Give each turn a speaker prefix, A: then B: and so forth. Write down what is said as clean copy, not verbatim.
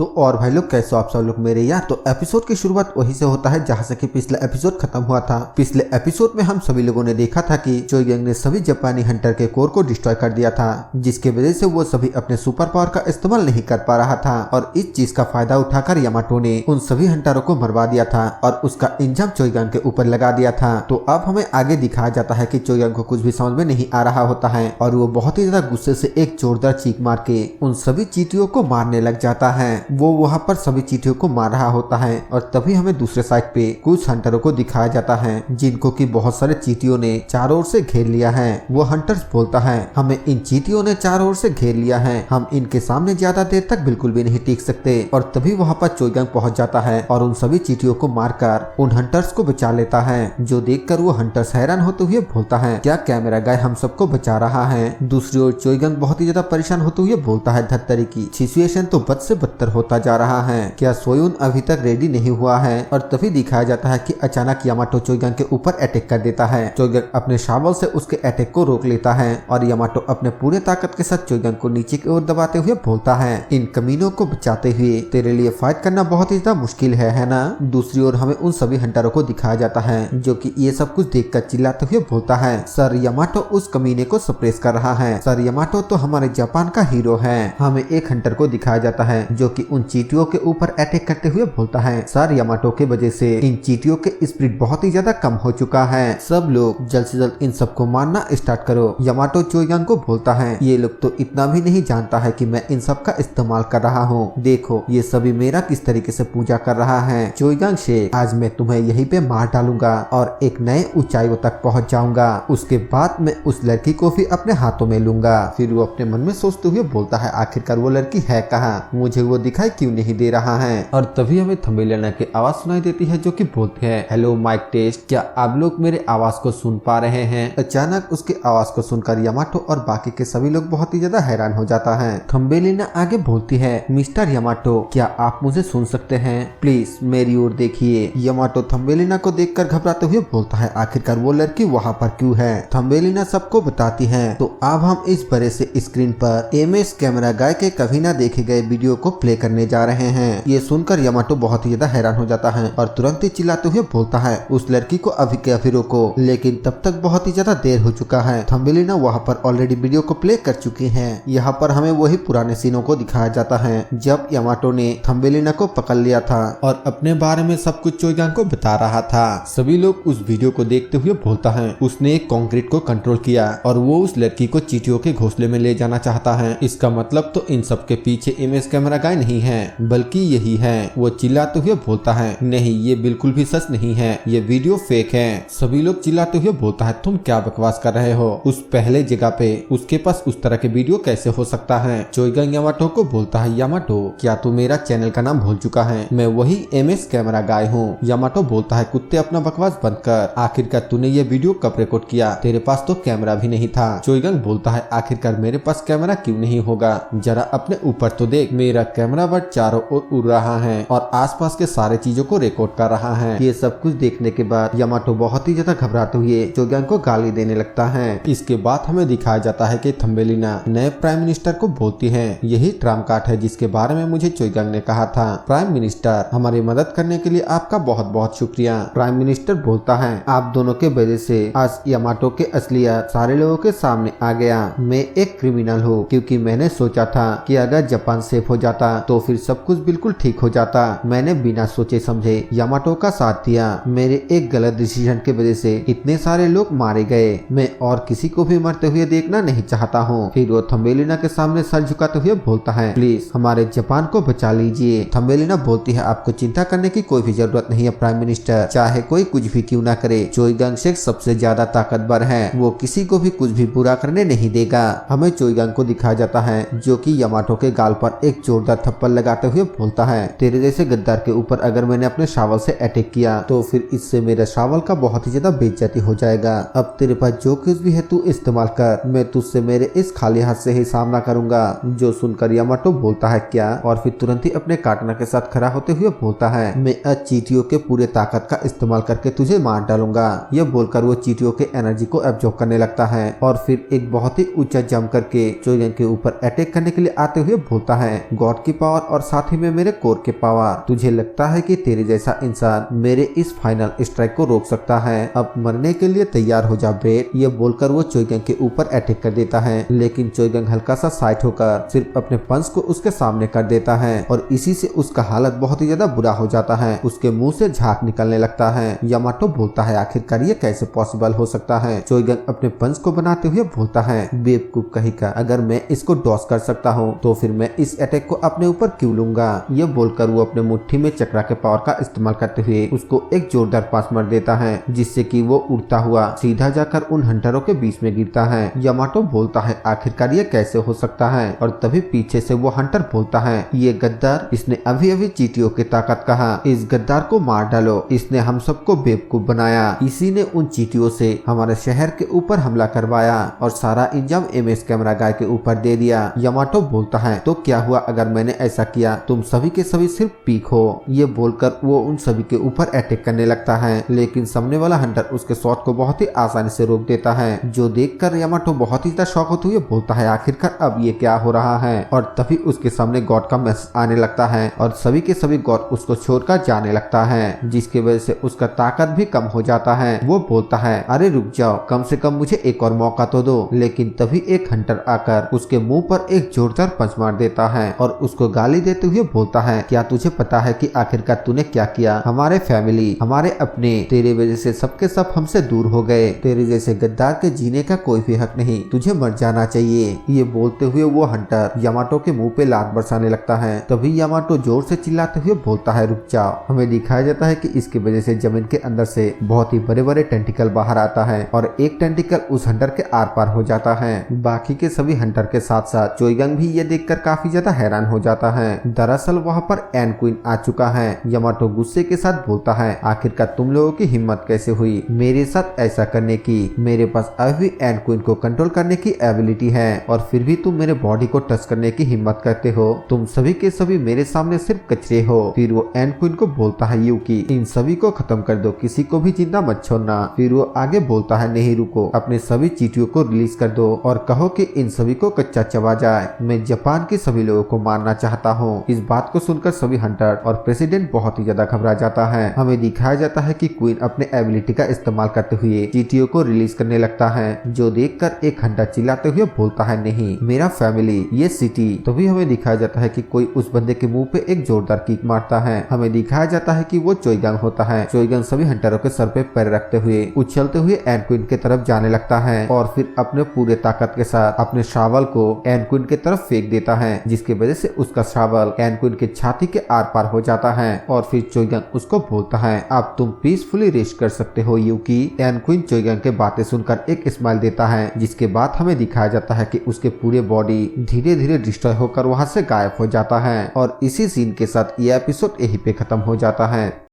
A: तो और भाई लोग कैसे हो आप सब लोग मेरे यार। तो एपिसोड की शुरुआत वहीं से होता है जहां से कि पिछला एपिसोड खत्म हुआ था। पिछले एपिसोड में हम सभी लोगों ने देखा था कि चोइगंग ने सभी जापानी हंटर के कोर को डिस्ट्रॉय कर दिया था, जिसके वजह से वो सभी अपने सुपर पावर का इस्तेमाल नहीं कर पा रहा था। और इस चीज का फायदा उठाकर यामाटो ने उन सभी हंटरों को मरवा दिया था और उसका इंजाम चोइगंग के ऊपर लगा दिया था। तो अब हमें आगे दिखाया जाता है कि चोइगंग को कुछ भी समझ में नहीं आ रहा होता है और वो बहुत ही ज्यादा गुस्से से एक जोरदार चीख मार के उन सभी चींटियों को मारने लग जाता है। वो वहाँ पर सभी चींटियों को मार रहा होता है और तभी हमें दूसरे साइड पे कुछ हंटरों को दिखाया जाता है जिनको कि बहुत सारे चींटियों ने चारों ओर से घेर लिया है। वो हंटर्स बोलता है हमें इन चींटियों ने चारों ओर से घेर लिया है, हम इनके सामने ज्यादा देर तक बिल्कुल भी नहीं टिक सकते। और तभी वहाँ पर चोइगंग पहुँच जाता है और उन सभी चींटियों को मारकर उन हंटर्स को बचा लेता है, जो देखकर वो हंटर्स हैरान होते हुए बोलता है क्या कैमरा गाय हम सबको बचा रहा है। दूसरी ओर चोइगंग बहुत ही ज्यादा परेशान होते हुए बोलता है धत्तरी की सिचुएशन तो बद से बदतर होता जा रहा है, क्या सोयुन अभी तक रेडी नहीं हुआ है। और तभी दिखाया जाता है कि अचानक यामाटो चोइगंग के ऊपर अटैक कर देता है। चोइगंग अपने शावल से उसके अटैक को रोक लेता है और यामाटो अपने पूरे ताकत के साथ चोइगंग को नीचे की ओर दबाते हुए बोलता है इन कमीनों को बचाते हुए तेरे लिए फाइट करना बहुत ही ज्यादा मुश्किल है ना। दूसरी ओर हमें उन सभी हंटरों को दिखाया जाता है जो कि ये सब कुछ देखकर चिल्लाते हुए बोलता है सर यामाटो उस कमीने को सप्रेस कर रहा है, सर यामाटो तो हमारे जापान का हीरो है। हमें एक हंटर को दिखाया जाता है जो कि उन चींटियों के ऊपर अटैक करते हुए बोलता है सर यामाटो के वजह से इन चींटियों के स्पीड बहुत ही ज्यादा कम हो चुका है, सब लोग जल्द से जल्द इन सबको मारना स्टार्ट करो। यामाटो चोइगंग को बोलता है ये लोग तो इतना भी नहीं जानता है कि मैं इन सब का इस्तेमाल कर रहा हूँ, देखो ये सभी मेरा किस तरीके से पूजा कर रहा है। चोइगंग शेख आज मैं तुम्हें यहीं पे मार डालूंगा और एक नए ऊंचाइयों तक पहुंच जाऊंगा, उसके बाद मैं उस लड़की को भी अपने हाथों में लूंगा। फिर वो अपने मन में सोचते हुए बोलता है आखिरकार वो लड़की है कहाँ, मुझे वो दिखाई क्यों नहीं दे रहा है। और तभी हमें थंबेलिना की आवाज सुनाई देती है जो कि बोलती है हेलो माइक टेस्ट, क्या आप लोग मेरे आवाज को सुन पा रहे हैं। अचानक उसकी आवाज को सुनकर यामाटो और बाकी के सभी लोग बहुत ही ज्यादा हैरान हो जाता है। थंबेलिना आगे बोलती है मिस्टर यामाटो क्या आप मुझे सुन सकते हैं, प्लीज मेरी ओर देखिए। यामाटो थंबेलिना को देखकर घबराते हुए बोलता है आखिरकार वो लड़की वहाँ पर क्यों है। थंबेलिना सबको बताती है तो अब हम इस बड़े से स्क्रीन पर एमएस कैमरा गाय के कभी ना देखे गए वीडियो को प्ले करने जा रहे हैं। ये सुनकर यामाटो बहुत ही ज्यादा हैरान हो जाता है और तुरंत ही चिल्लाते हुए बोलता है उस लड़की को अभी के अभी रोको, लेकिन तब तक बहुत ही ज्यादा देर हो चुका है। थंबेलिना वहाँ पर ऑलरेडी वीडियो को प्ले कर चुकी है। यहाँ पर हमें वही पुराने सीनों को दिखाया जाता है जब यामाटो ने थंबेलिना को पकड़ लिया था और अपने बारे में सब कुछ चोइगंग को बता रहा था। सभी लोग उस वीडियो को देखते हुए बोलता है उसने एक कंक्रीट को कंट्रोल किया और वो उस लड़की को चींटियों के घोंसले में ले जाना चाहता है। इसका मतलब तो इन सब के पीछे इमेज कैमरा गाय नहीं है बल्कि यही है। वो चिल्लाते हुए बोलता है नहीं ये बिल्कुल भी सच नहीं है, ये वीडियो फेक है। सभी लोग चिल्लाते हुए बोलता है तुम क्या बकवास कर रहे हो, उस पहले जगह पे उसके पास उस तरह के वीडियो कैसे हो सकता है। चोइगंग यामाटो को बोलता है यामाटो क्या तू मेरा चैनल का नाम भूल चुका है, मैं वही एमएस कैमरा गाय हूँ। यामाटो बोलता है कुत्ते अपना बकवास बंद कर, आखिरकार तूने ये वीडियो कब रिकॉर्ड किया, तेरे पास तो कैमरा भी नहीं था। चोइगंग बोलता है आखिरकार मेरे पास कैमरा क्यों नहीं होगा, जरा अपने ऊपर तो देख, मेरा कैमरा बट चारों ओर उड़ रहा है और आसपास के सारे चीजों को रिकॉर्ड कर रहा है। ये सब कुछ देखने के बाद यामाटो बहुत ही ज्यादा घबराते हुए चोइगंग को गाली देने लगता है। इसके बाद हमें दिखाया जाता है कि थंबेलिना नए प्राइम मिनिस्टर को बोलती है यही ट्रम्प कार्ड है जिसके बारे में मुझे चोइगंग ने कहा था। प्राइम मिनिस्टर हमारी मदद करने के लिए आपका बहुत बहुत शुक्रिया। प्राइम मिनिस्टर बोलता है आप दोनों के वजह से आज यामाटो के असलियत सारे लोगों के सामने आ गया। मैं एक क्रिमिनल हूँ क्योंकि मैंने सोचा था कि अगर जापान सेफ हो जाता तो फिर सब कुछ बिल्कुल ठीक हो जाता। मैंने बिना सोचे समझे यामाटो का साथ दिया, मेरे एक गलत डिसीजन के वजह से इतने सारे लोग मारे गए, मैं और किसी को भी मरते हुए देखना नहीं चाहता हूँ। फिर वो थंबेलिना के सामने सर झुकाते हुए बोलता है प्लीज हमारे जापान को बचा लीजिए। थंबेलिना बोलती है आपको चिंता करने की कोई भी जरूरत नहीं है प्राइम मिनिस्टर, चाहे कोई कुछ भी क्यों ना करे, चोइगंग शेख सबसे ज्यादा ताकतवर है, वो किसी को भी कुछ भी बुरा करने नहीं देगा। हमें चोइगंग को दिखाया जाता है जो कि यामाटो के गाल पर एक जोरदार थप्पड़ लगाते हुए बोलता है तेरे जैसे गद्दार के ऊपर अगर मैंने अपने शावल से अटैक किया तो फिर इससे मेरे शावल का बहुत ही ज्यादा बेइज्जती हो जाएगा। अब तेरे पास जो कुछ भी है तू इस्तेमाल कर, मैं तुझसे मेरे इस खाली हाथ से ही सामना करूंगा। जो सुनकर यामाटो बोलता है क्या, और फिर तुरंत ही अपने काटना के साथ खड़ा होते हुए बोलता है मैं आज चींटियों के पूरे ताकत का इस्तेमाल करके तुझे मार डालूंगा। यह बोलकर वो चींटियों के एनर्जी को एब्जॉर्ब करने लगता है और फिर एक बहुत ही ऊंचा जंप करके चोइगंग के ऊपर अटैक करने के लिए आते हुए बोलता है गॉड की पावर पावर और साथ ही में मेरे कोर के पावर। तुझे लगता है कि तेरे जैसा इंसान मेरे इस फाइनल स्ट्राइक को रोक सकता है? अब मरने के लिए तैयार हो जा ब्रेड। ये बोलकर वो चोइगंग के ऊपर अटैक कर देता है, लेकिन चोइगंग हल्का सा साइड होकर सिर्फ अपने पंच को उसके सामने कर देता है और इसी से उसका हालत बहुत ही ज्यादा बुरा हो जाता है। उसके मुंह से झाग निकलने लगता है। यामाटो बोलता है आखिरकार ये कैसे पॉसिबल हो सकता है? चोइगंग अपने पंच को बनाते हुए बोलता है बेवकूफ कहीं का, अगर मैं इसको डॉस कर सकता हूँ तो फिर मैं इस अटैक को अपने ऊपर क्यों लूंगा? ये बोलकर वो अपने मुट्ठी में चक्रा के पावर का इस्तेमाल करते हुए उसको एक जोरदार पांच मार देता है, जिससे कि वो उड़ता हुआ सीधा जाकर उन हंटरों के बीच में गिरता है। यामाटो बोलता है आखिरकार ये कैसे हो सकता है? और तभी पीछे से वो हंटर बोलता है ये गद्दार, इसने अभी अभी चींटियों की ताकत कहा, इस गद्दार को मार डालो, इसने हम सबको बेवकूफ बनाया, इसी ने उन चींटियों से हमारे शहर के ऊपर हमला करवाया और सारा इंजाम एमएस कैमरा गाय के ऊपर दे दिया। यामाटो बोलता है तो क्या हुआ अगर मैंने ऐसा किया? तुम सभी के सभी सिर्फ पीक हो। ये बोलकर वो उन सभी के ऊपर अटैक करने लगता है, लेकिन सामने वाला हंटर उसके शॉट को बहुत ही आसानी से रोक देता है, जो देखकर यामाटो बहुत ही ज्यादा शॉक होते हुए बोलता है आखिरकार अब ये क्या हो रहा है? और तभी उसके सामने गॉड का मैसेज आने लगता है और सभी के सभी गॉड उसको छोड़कर जाने लगता है, जिसकी वजह से उसका ताकत भी कम हो जाता है। वो बोलता है अरे रुक जाओ, कम से कम मुझे एक और मौका तो दो। लेकिन तभी एक हंटर आकर उसके मुंह पर एक जोरदार पंच मार देता है और उसको गाली देते हुए बोलता है क्या तुझे पता है कि आखिरकार तूने क्या किया? हमारे फैमिली, हमारे अपने, तेरे वजह से सबके सब हमसे दूर हो गए। तेरे जैसे गद्दार के जीने का कोई भी हक नहीं, तुझे मर जाना चाहिए। ये बोलते हुए वो हंटर यामाटो के मुंह पे लात बरसाने लगता है। तभी यामाटो जोर से चिल्लाते हुए बोलता है रुक जाओ। हमें दिखाया जाता है कि इसकी वजह से जमीन के अंदर से बहुत ही बड़े बड़े टेंटिकल बाहर आता है और एक टेंटिकल उस हंटर के आर पार हो जाता है। बाकी के सभी हंटर के साथ साथ चोइगंग भी ये देखकर काफी ज्यादा हैरान हो जाता है। दरअसल वहाँ पर एन क्वीन आ चुका है। यामाटो गुस्से के साथ बोलता है आखिरकार तुम लोगों की हिम्मत कैसे हुई मेरे साथ ऐसा करने की? मेरे पास अभी भी एन क्वीन को कंट्रोल करने की एबिलिटी है और फिर भी तुम मेरे बॉडी को टच करने की हिम्मत करते हो। तुम सभी के सभी मेरे सामने सिर्फ कचरे हो। फिर वो एन क्वीन को बोलता है यूकी इन सभी को खत्म कर दो, किसी को भी जिंदा मत छोड़ना। फिर वो आगे बोलता है नहीं रुको, अपने सभी चींटियों को रिलीज कर दो और कहो कि इन सभी को कच्चा चबा जाए। मैं जापान के सभी लोगों को मारना चाहता हूँ। इस बात को सुनकर सभी हंटर और प्रेसिडेंट बहुत ही ज्यादा घबरा जाता है। हमें दिखाया जाता है कि क्वीन अपने एबिलिटी का इस्तेमाल करते हुए चींटियों को रिलीज करने लगता है, जो देखकर एक हंटर चिल्लाते हुए बोलता है नहीं मेरा फैमिली, ये सिटी। तभी हमें दिखाया जाता है कि कोई उस बंदे के मुंह पे एक जोरदार किक मारता है। हमें दिखाया जाता है कि वो चोइगंग होता है। चोइगंग सभी हंटरों के सर पे पैर रखते हुए उछलते हुए एन क्वीन की तरफ जाने लगता है और फिर अपने पूरे ताकत के साथ अपने शावल को एन क्वीन की तरफ फेंक देता है, जिसकी वजह से उसका शावल एन क्वीन की छाती के आर पार हो जाता है। और फिर चोइगंग उसको बोलता है अब तुम पीसफुली रेस्ट कर सकते हो यूकी। एन क्वीन चोइगंग के बातें सुनकर एक स्माइल देता है, जिसके बाद हमें दिखाया जाता है कि उसके पूरे बॉडी धीरे धीरे डिस्ट्रॉय होकर वहां से गायब हो जाता है। और इसी सीन के साथ ये एपिसोड यहीं पे खत्म हो जाता है।